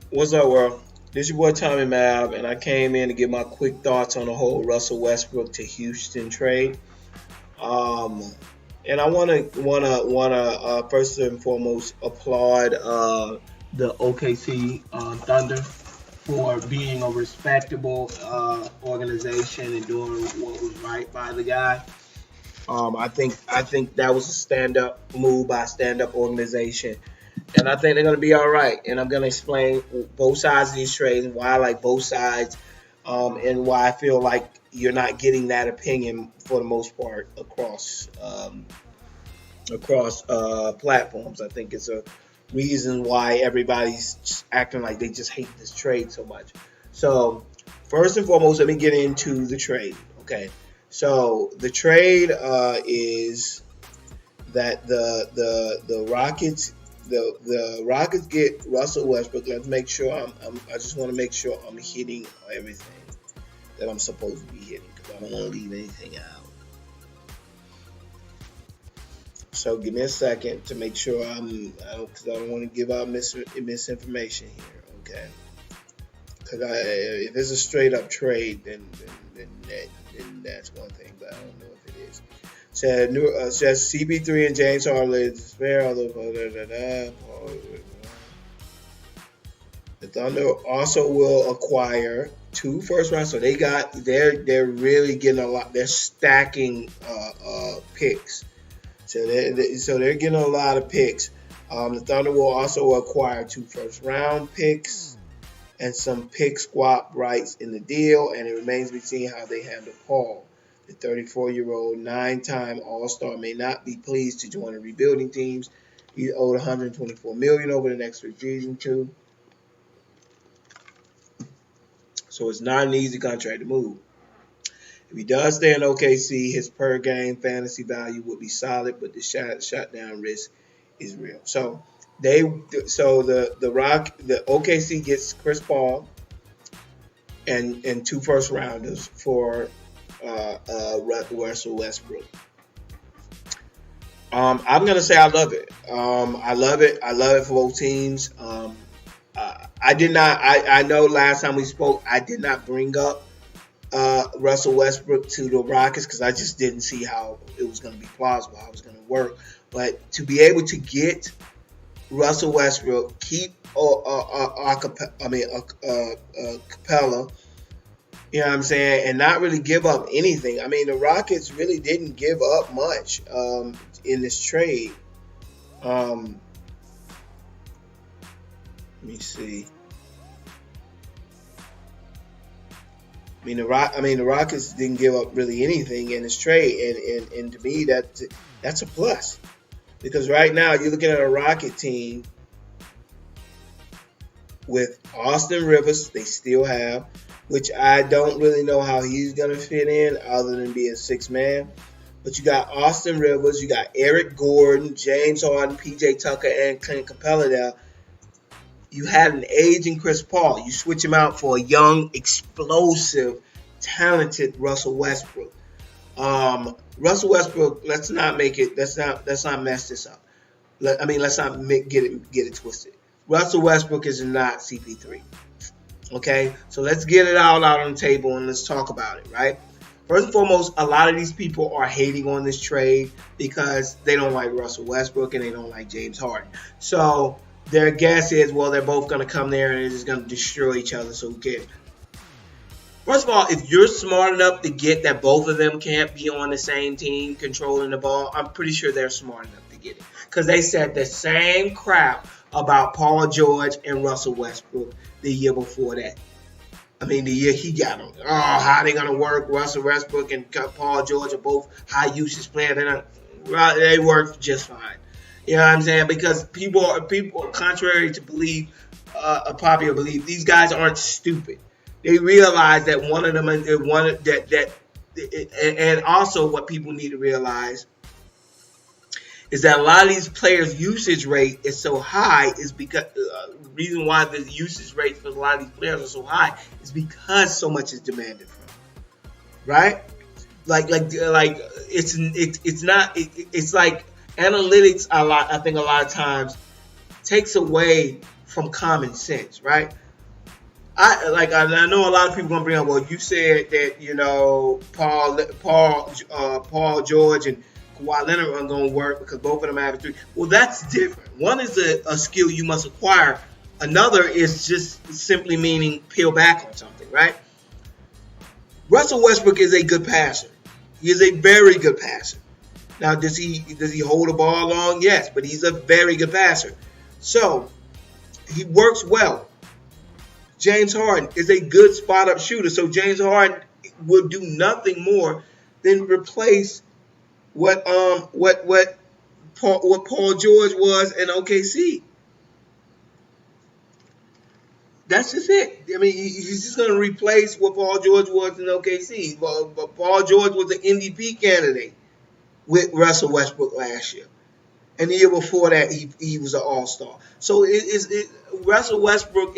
What's up, world? This your boy Tommy Mab, and I came in to give my quick thoughts on the whole Russell Westbrook to Houston trade. Um, and I wanna first and foremost applaud the OKC Thunder for being a respectable organization and doing what was right by the guy. I think that was a stand up move by a stand up organization, and I think they're going to be all right. And I'm going to explain both sides of these trades and why I like both sides, and why I feel like you're not getting that opinion for the most part across platforms. I think it's a reason why everybody's just acting like they just hate this trade so much. So first and foremost, let me get into the trade. Okay, so the trade is that the Rockets the Rockets get Russell Westbrook. Let's make sure I just want to make sure I'm hitting everything that I'm supposed to be hitting because I don't want to leave anything out. So give me a second to make sure because I don't want to give out misinformation here. Okay, because if it's a straight up trade, then that's one thing, but I don't know if it is. Says CB3 and James Harden spare although the Thunder also will acquire two first rounds, so they're really getting a lot. They're stacking picks, so they're getting a lot of picks. The Thunder will also acquire two first round picks and some pick swap rights in the deal, and it remains to be seen how they handle Paul. The 34-year-old nine-time All-Star may not be pleased to join the rebuilding teams. He's owed $124 million over the next three seasons too, so it's not an easy contract to move. If he does stay in OKC, his per game fantasy value would be solid, but the shutdown risk is real. So the OKC gets Chris Paul and two first rounders for Russell Westbrook. I'm gonna say I love it. I love it. I love it for both teams. I did not. I know last time we spoke, I did not bring up Russell Westbrook to the Rockets because I just didn't see how it was going to be plausible, how it was going to work. But to be able to get Russell Westbrook, keep Capella, you know what I'm saying, and not really give up anything. I mean, the Rockets really didn't give up much in this trade. Let me see. The Rockets didn't give up really anything in this trade, and to me that's a plus because right now you're looking at a Rocket team with Austin Rivers. They still have, which I don't really know how he's gonna fit in other than being six man. But you got Austin Rivers, you got Eric Gordon, James Harden, PJ Tucker, and Clint Capella there. You had an aging Chris Paul. You switch him out for a young, explosive, talented Russell Westbrook. Russell Westbrook. Let's not mess this up. Let's not get it twisted. Russell Westbrook is not CP3. Okay, so let's get it all out on the table and let's talk about it. Right. First and foremost, a lot of these people are hating on this trade because they don't like Russell Westbrook and they don't like James Harden. So their guess is, well, they're both going to come there and they're just going to destroy each other, so who cares? First of all, if you're smart enough to get that both of them can't be on the same team controlling the ball, I'm pretty sure they're smart enough to get it. Because they said the same crap about Paul George and Russell Westbrook the year before that. I mean, the year he got them. Oh, how they going to work? Russell Westbrook and Paul George are both high usage players. They work just fine. You know what I'm saying? Because people, contrary to a popular belief, these guys aren't stupid. They realize that one of them, and also what people need to realize is that a lot of these players' usage rate is so high is because the reason why the usage rate for a lot of these players are so high is because so much is demanded from them, right? Like it's like analytics a lot. I think a lot of times takes away from common sense, right? I know a lot of people gonna bring up. Well, you said that Paul George and Kawhi Leonard aren't gonna work because both of them have 3. Well, that's different. One is a skill you must acquire. Another is just simply meaning peel back on something, right? Russell Westbrook is a good passer. He is a very good passer. Now, does he hold the ball long? Yes, but he's a very good passer. So he works well. James Harden is a good spot-up shooter. So James Harden will do nothing more than replace what Paul George was in OKC. That's just it. I mean, he's just going to replace what Paul George was in OKC. But Paul George was an MVP candidate with Russell Westbrook last year. And the year before that, he was an all-star. So Russell Westbrook,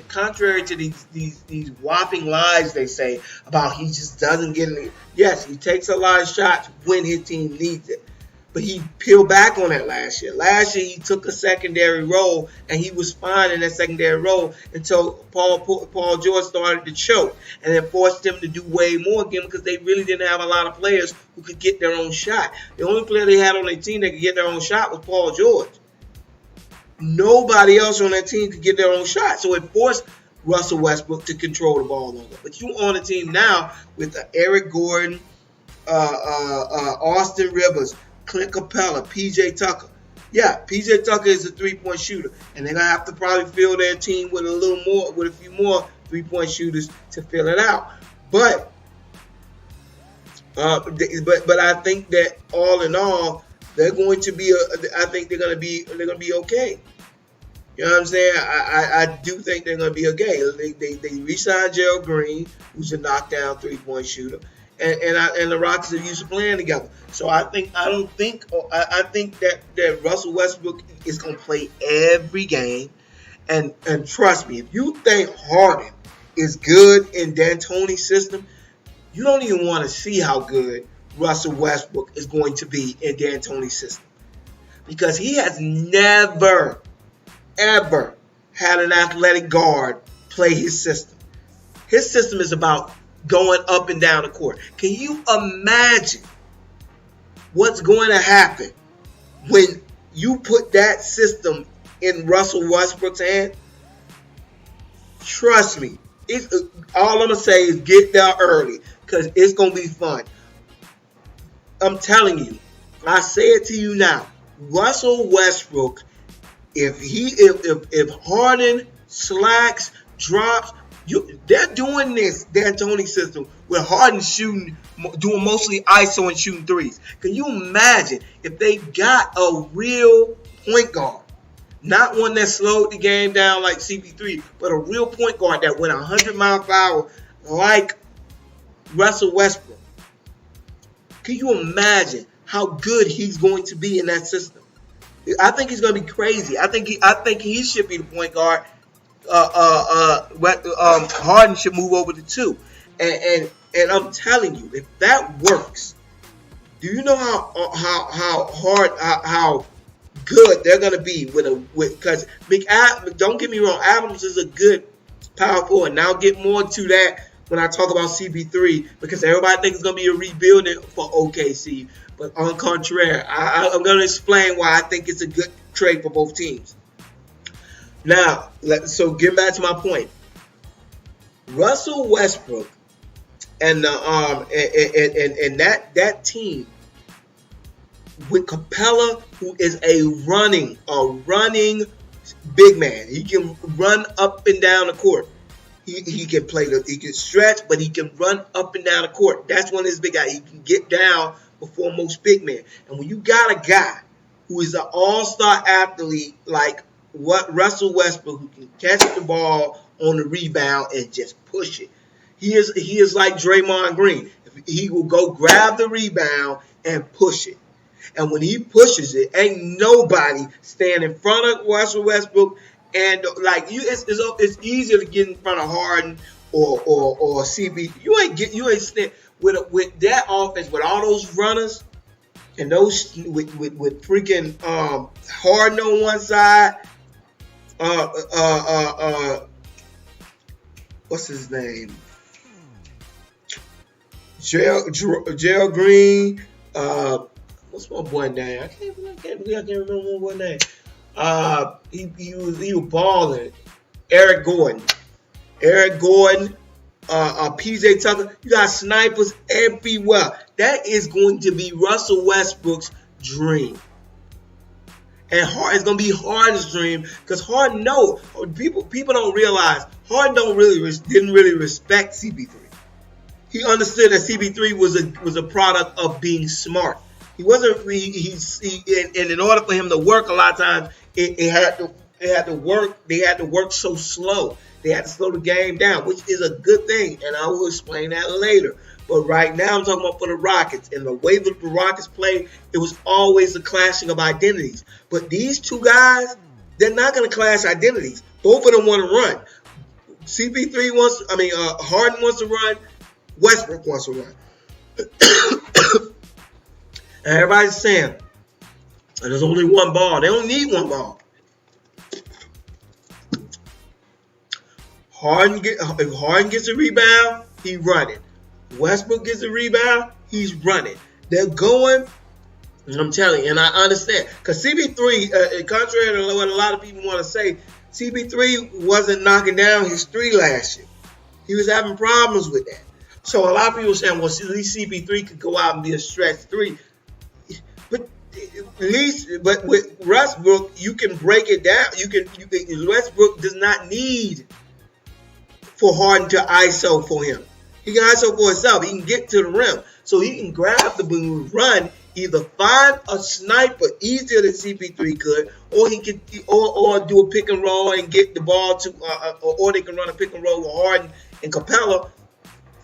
contrary to these whopping lies they say about he just doesn't get any. Yes, he takes a lot of shots when his team needs it. But he peeled back on that last year. Last year, he took a secondary role, and he was fine in that secondary role until Paul George started to choke, and then forced him to do way more again because they really didn't have a lot of players who could get their own shot. The only player they had on their team that could get their own shot was Paul George. Nobody else on that team could get their own shot, so it forced Russell Westbrook to control the ball longer. But you on a team now with Eric Gordon, Austin Rivers, Clint Capella, P.J. Tucker. Yeah, P.J. Tucker is a three-point shooter, and they're gonna have to probably fill their team with a few more three-point shooters to fill it out. But I think that all in all, they're going to be. I think they're gonna be okay. You know what I'm saying? I do think they're gonna be okay. They re-signed Gerald Green, who's a knockdown three-point shooter. And the Rockets are used to playing together. So I think that Russell Westbrook is going to play every game. And trust me, if you think Harden is good in D'Antoni's system, you don't even want to see how good Russell Westbrook is going to be in D'Antoni's system. Because he has never, ever had an athletic guard play his system. His system is about going up and down the court. Can you imagine what's going to happen when you put that system in Russell Westbrook's hand? Trust me. All I'm going to say is get there early because it's going to be fun. I'm telling you. I say it to you now. Russell Westbrook, if Harden slacks, drops, they're doing this D'Antoni system with Harden doing mostly ISO and shooting threes. Can you imagine if they got a real point guard, not one that slowed the game down like CP3, but a real point guard that went 100 miles per hour like Russell Westbrook? Can you imagine how good he's going to be in that system? I think he's going to be crazy. I think he should be the point guard. Harden should move over to 2, and I'm telling you, if that works, do you know how good they're gonna be because don't get me wrong, Adams is a good power forward, and I'll get more to that when I talk about CP3 because everybody thinks it's gonna be a rebuilding for OKC, but on contrary, I'm gonna explain why I think it's a good trade for both teams. Now, so getting back to my point, Russell Westbrook and that team with Capella, who is a running big man. He can run up and down the court. He can he can stretch, but he can run up and down the court. That's one of his big guys. He can get down before most big men. And when you got a guy who is an all-star athlete like what Russell Westbrook, who can catch the ball on the rebound and just push it. He is like Draymond Green. He will go grab the rebound and push it. And when he pushes it, ain't nobody stand in front of Russell Westbrook. And it's easier to get in front of Harden or CB. You ain't stand with that offense with all those runners and those with freaking Harden on one side Uh, uh, uh, uh, what's his name? Gerald Green. What's my boy name? I can't remember my boy name. He was balling. Eric Gordon. Eric Gordon. PJ Tucker. You got snipers everywhere. That is going to be Russell Westbrook's dream. And Harden is gonna be Harden's dream because Harden people don't realize Harden didn't really respect CP3. He understood that CP3 was a product of being smart. He wasn't. And in order for him to work, a lot of times it had to work. They had to work so slow. They had to slow the game down, which is a good thing, and I will explain that later. But right now, I'm talking about for the Rockets. And the way that the Rockets play, it was always a clashing of identities. But these two guys, they're not going to clash identities. Both of them want to run. Harden wants to run. Westbrook wants to run. And everybody's saying, there's only one ball. They don't need one ball. If Harden gets a rebound, he's running. Westbrook gets a rebound, he's running. They're going, and I'm telling you, and I understand. Because CP3, contrary to what a lot of people want to say, CP3 wasn't knocking down his three last year. He was having problems with that. So a lot of people are saying, well, at least CP3 could go out and be a stretch three. But with Westbrook, you can break it down. Westbrook does not need for Harden to ISO for him. He can ISO for himself. He can get to the rim. So he can grab the ball, run, either find a sniper easier than CP3 could, or he can or do a pick and roll and get the ball to, or they can run a pick and roll with Harden and Capella.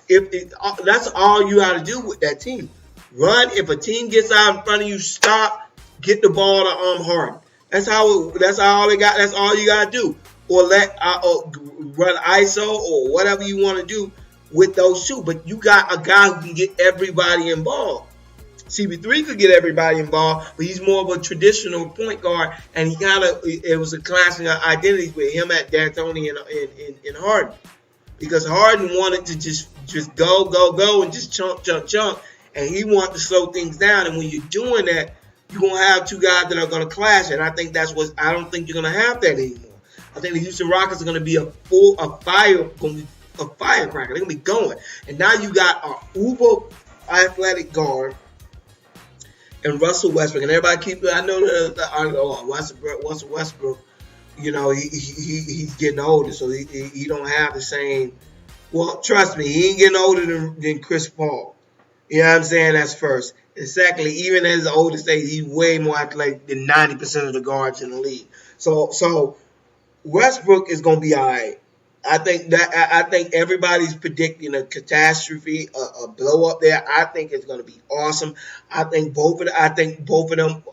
That's all you got to do with that team. Run. If a team gets out in front of you, stop. Get the ball to Harden. That's all they got. That's all you got to do. Or run ISO or whatever you want to do with those two. But you got a guy who can get everybody involved. CP3 could get everybody involved, but he's more of a traditional point guard, and it was a clashing of identities with him at D'Antoni and Harden. Because Harden wanted to just go and just chunk, and he wanted to slow things down. And when you're doing that, you're gonna have two guys that are gonna clash, and I don't think you're gonna have that anymore. I think the Houston Rockets are gonna be a firecracker. They're gonna be going, and now you got an uber athletic guard and Russell Westbrook, and everybody I know that Westbrook. You know, he's getting older, so he don't have the same. Well, trust me, he ain't getting older than Chris Paul. You know what I'm saying? That's first. And secondly, even at his oldest age, he's way more athletic than 90% of the guards in the league. So Westbrook is going to be all right. I think everybody's predicting a catastrophe, a blow up there. I think it's going to be awesome. I think both of them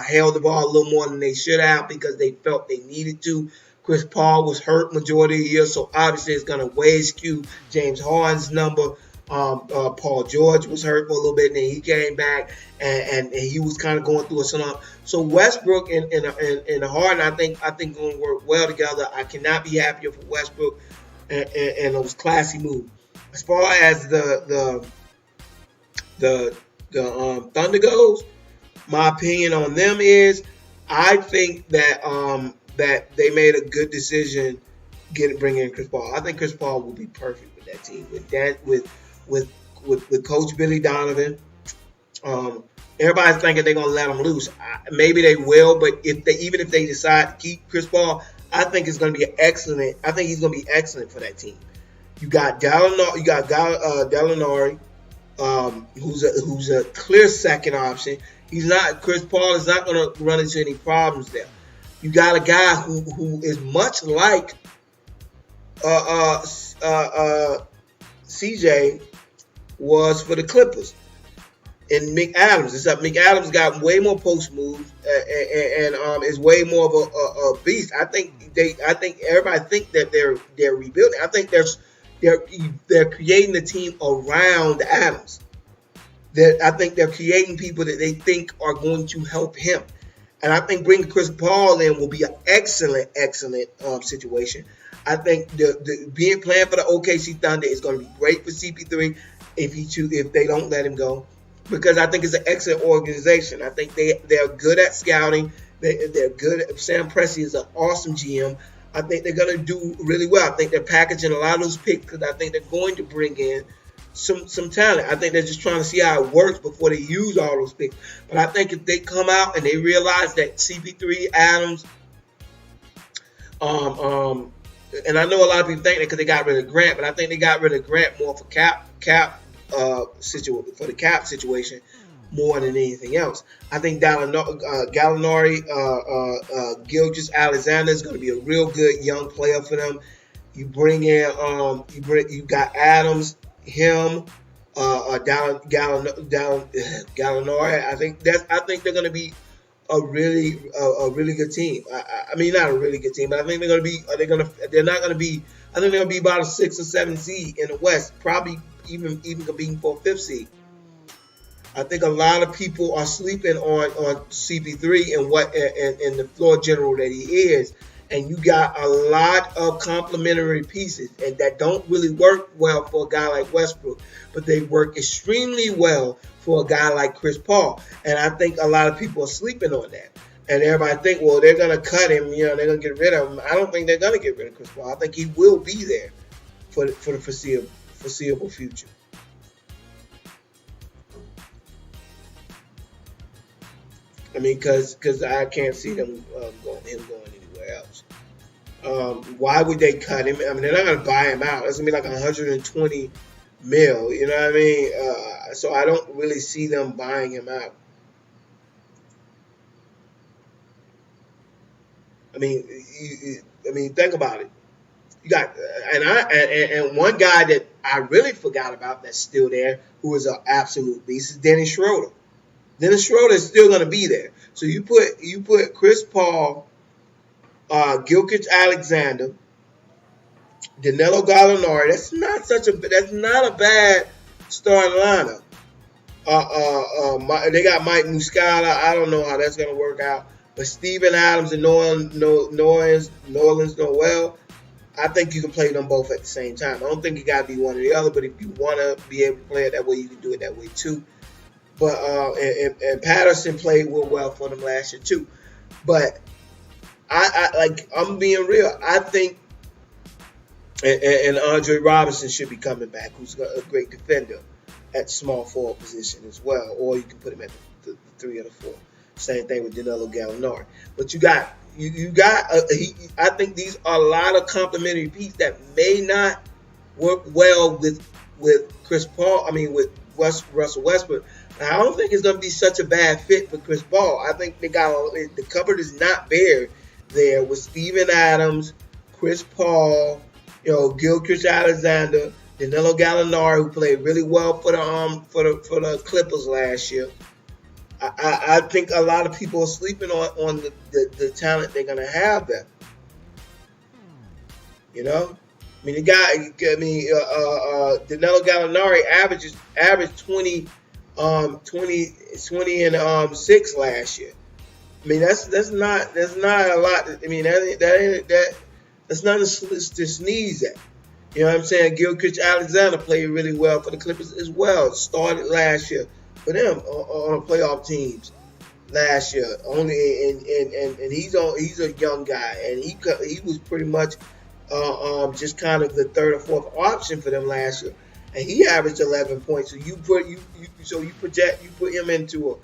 held the ball a little more than they should have because they felt they needed to. Chris Paul was hurt majority of the year, so obviously it's going to way skew James Harden's number. Paul George was hurt for a little bit, and then he came back, and he was kind of going through a slump. So Westbrook and Harden, I think going to work well together. I cannot be happier for Westbrook and it was classy move. As far as the Thunder goes, my opinion on them is I think that that they made a good decision bringing in Chris Paul. I think Chris Paul will be perfect with that team with Coach Billy Donovan. Everybody's thinking they're gonna let him loose. Maybe they will, but even if they decide to keep Chris Paul, I think it's gonna be excellent. I think he's gonna be excellent for that team. You got Gallinari, who's a clear second option. Chris Paul is not gonna run into any problems there. You got a guy who is much like CJ was for the Clippers. And Mick Adams, except Mick Adams got way more post moves and is way more of a beast. I think everybody think that they're rebuilding. I think they're creating a team around Adams. I think they're creating people that they think are going to help him. And I think bringing Chris Paul in will be an excellent, excellent situation. I think the being playing for the OKC Thunder is going to be great for CP3 if they don't let him go, because I think it's an excellent organization. I think they're good at scouting. They're good. Sam Presti is an awesome GM. I think they're going to do really well. I think they're packaging a lot of those picks because I think they're going to bring in some talent. I think they're just trying to see how it works before they use all those picks. But I think if they come out and they realize that CP3, Adams, um, um, and I know a lot of people think that because they got rid of Grant, but I think they got rid of Grant more for the cap situation more than anything else. I think Gallinari, Gilgis Alexander is going to be a real good young player for them. You bring in, you got Adams, him, Gallinari. I think they're going to be a really good team. I mean, not a really good team, but I think they're going to be. They're not going to be. I think they're going to be about a 6 or 7 seed in the West, probably even competing for a 5th seed. I think a lot of people are sleeping on CP3 and the floor general that he is. And you got a lot of complementary pieces and that don't really work well for a guy like Westbrook, but they work extremely well for a guy like Chris Paul. And I think a lot of people are sleeping on that. And everybody think, well, they're going to cut him, they're going to get rid of him. I don't think they're going to get rid of Chris Paul. I think he will be there for the foreseeable future. I mean, because I can't see them going anywhere else. Why would they cut him? I mean, they're not going to buy him out. It's going to be like 120 mil. You know what I mean? So I don't really see them buying him out. I mean, think about it. You got and one guy that I really forgot about that's still there, who is an absolute beast, is Dennis Schroeder. Dennis Schroeder is still going to be there. So you put Chris Paul, Gilchrist Alexander, Danilo Gallinari. That's not a bad starting lineup. They got Mike Muscala. I don't know how that's going to work out. But Steven Adams and Nolan Noel, I think you can play them both at the same time. I don't think you got to be one or the other, but if you want to be able to play it that way, you can do it that way too. But and Patterson played well for them last year too. But I'm being real. I think and Andre Robinson should be coming back, who's a great defender at small forward position as well, or you can put him at the 3 or the 4. Same thing with Danilo Gallinari. But I think these are a lot of complementary pieces that may not work well with Chris Paul. I mean, with Russell Westbrook. Now, I don't think it's going to be such a bad fit for Chris Paul. I think the cupboard is not bare there with Steven Adams, Chris Paul, Gilchrist Alexander, Danilo Gallinari, who played really well for the Clippers last year. I think a lot of people are sleeping on the talent they're going to have there. Danilo Gallinari averaged 20 and 6 last year. I mean, that's not a lot. I mean, that's nothing to sneeze at. You know what I'm saying? Gilchrist Alexander played really well for the Clippers as well. Started last year for them on playoff teams last year. Only and he's a young guy, and he was pretty much just kind of the 3rd or 4th option for them last year, and he averaged 11 points. So you put him into a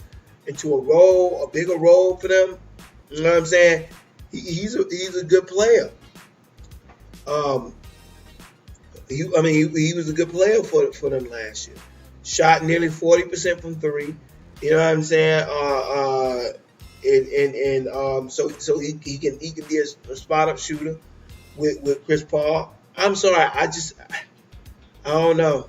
role, a bigger role for them. You know what I'm saying? He's a good player. He was a good player for them last year. Shot nearly 40% from 3. You know what I'm saying? So he can be a spot up shooter with Chris Paul. I'm sorry, I don't know.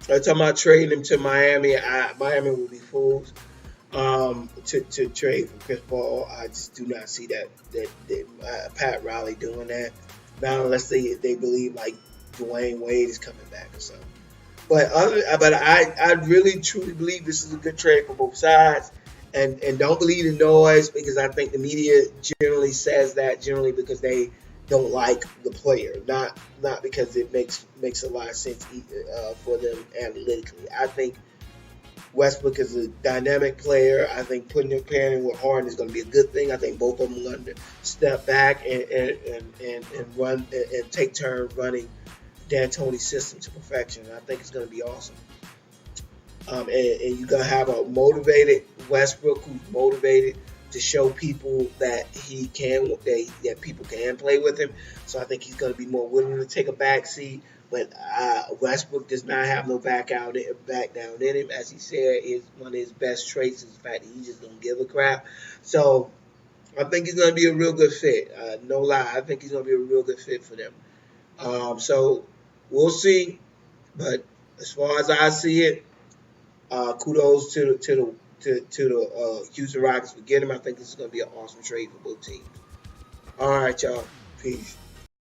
I'm talking about trading him to Miami. Miami will be fools to trade for Chris Paul. I just do not see that Pat Riley doing that. Not unless they believe like Dwayne Wade is coming back or something. But I really truly believe this is a good trade for both sides, and don't believe the noise because I think the media generally says that generally because they don't like the player, not because it makes a lot of sense for them analytically. I think Westbrook is a dynamic player. I think putting him pairing with Harden is going to be a good thing. I think both of them are going to step back and run and take turns running D'Antoni's system to perfection. And I think it's going to be awesome. And you're gonna have a motivated Westbrook who's motivated to show people that he can that people can play with him. So I think he's gonna be more willing to take a back seat. But Westbrook does not have no back down in him, as he said. Is one of his best traits is the fact that he just don't give a crap. So I think he's gonna be a real good fit. No lie, I think he's gonna be a real good fit for them. So we'll see. But as far as I see it, kudos to the Houston Rockets for getting him. I think this is going to be an awesome trade for both teams. All right, y'all. Peace.